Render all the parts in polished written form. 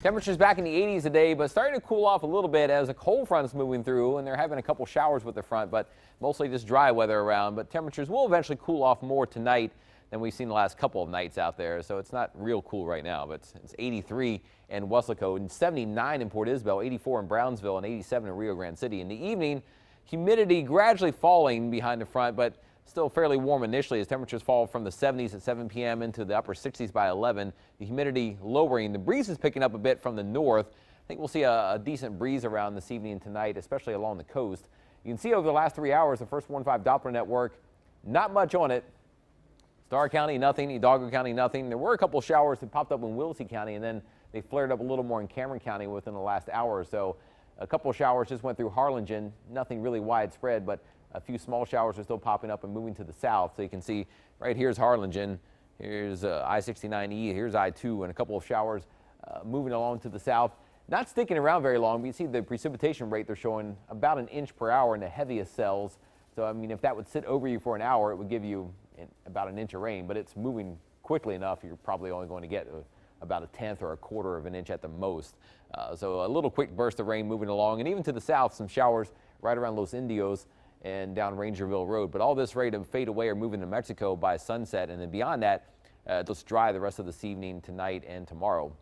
Temperatures back in the 80s today, but starting to cool off a little bit as a cold front is moving through, and they're having a couple showers with the front, but mostly just dry weather around. But temperatures will eventually cool off more tonight than we've seen the last couple of nights out there. So it's not real cool right now, but it's 83 in Weslaco and 79 in Port Isabel, 84 in Brownsville, and 87 in Rio Grande City. In the evening, humidity gradually falling behind the front, but still fairly warm initially as temperatures fall from the 70s at 7 p.m. into the upper 60s by 11. The humidity lowering. The breeze is picking up a bit from the north. I think we'll see a decent breeze around this evening and tonight, especially along the coast. You can see over the last 3 hours, the First Warn 5 Doppler network, not much on it. Starr County, nothing. Hidalgo County, nothing. There were a couple showers that popped up in Willoughby County, and then they flared up a little more in Cameron County within the last hour or so. A couple of showers just went through Harlingen, nothing really widespread, but a few small showers are still popping up and moving to the south. So you can see right here's Harlingen, here's I-69E, here's I-2, and a couple of showers moving along to the south. Not sticking around very long, but you see the precipitation rate they're showing about 1 inch per hour in the heaviest cells. So, I mean, if that would sit over you for an hour, it would give you about 1 inch of rain, but it's moving quickly enough. You're probably only going to get about 1/10 or 1/4 of an inch at the most. So a little quick burst of rain moving along, and even to the south, some showers right around Los Indios and down Rangerville Road. But all this ready to fade away or move into Mexico by sunset, and then beyond that, it'll dry the rest of this evening, tonight, and tomorrow.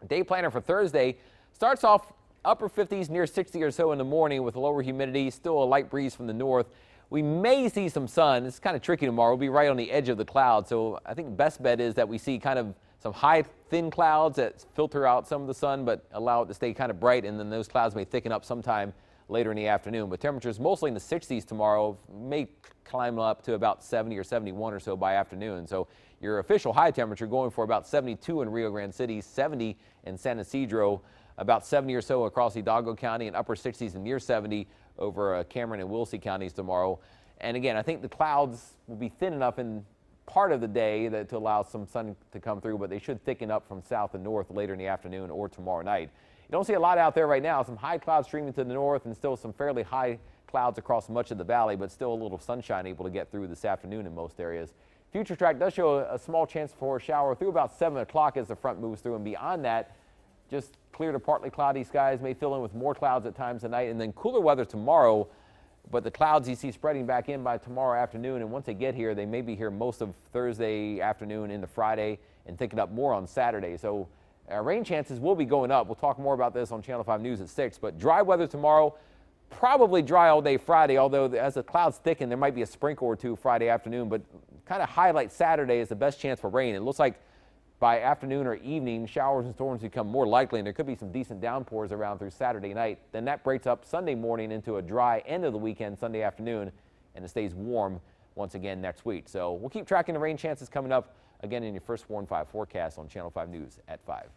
Day planner for Thursday starts off upper 50s, near 60 or so in the morning with lower humidity, still a light breeze from the north. We may see some sun. It's kind of tricky tomorrow. We'll be right on the edge of the cloud, so I think best bet is that we see kind of some high, thin clouds that filter out some of the sun but allow it to stay kind of bright, and then those clouds may thicken up sometime later in the afternoon. But temperatures mostly in the 60s tomorrow, may climb up to about 70 or 71 or so by afternoon. So your official high temperature going for about 72 in Rio Grande City, 70 in San Ysidro, about 70 or so across Hidalgo County, and upper 60s and near 70 over Cameron and Willoughby counties tomorrow. And again, I think the clouds will be thin enough in part of the day to allow some sun to come through, but they should thicken up from south and north later in the afternoon or tomorrow night. You don't see a lot out there right now. Some high clouds streaming to the north and still some fairly high clouds across much of the valley, but still a little sunshine able to get through this afternoon in most areas. Future track does show a small chance for a shower through about 7 o'clock as the front moves through, and beyond that, just clear to partly cloudy skies, may fill in with more clouds at times tonight, and then cooler weather tomorrow. But the clouds you see spreading back in by tomorrow afternoon, and once they get here, they may be here most of Thursday afternoon into Friday and thicken up more on Saturday. So rain chances will be going up. We'll talk more about this on Channel 5 News at 6. But dry weather tomorrow, probably dry all day Friday, although as the clouds thicken, there might be a sprinkle or two Friday afternoon. But kind of highlight Saturday as the best chance for rain. It looks like by afternoon or evening, showers and storms become more likely, and there could be some decent downpours around through Saturday night. Then that breaks up Sunday morning into a dry end of the weekend, Sunday afternoon, and it stays warm once again next week. So we'll keep tracking the rain chances coming up again in your First Warn 5 forecast on Channel 5 News at 5.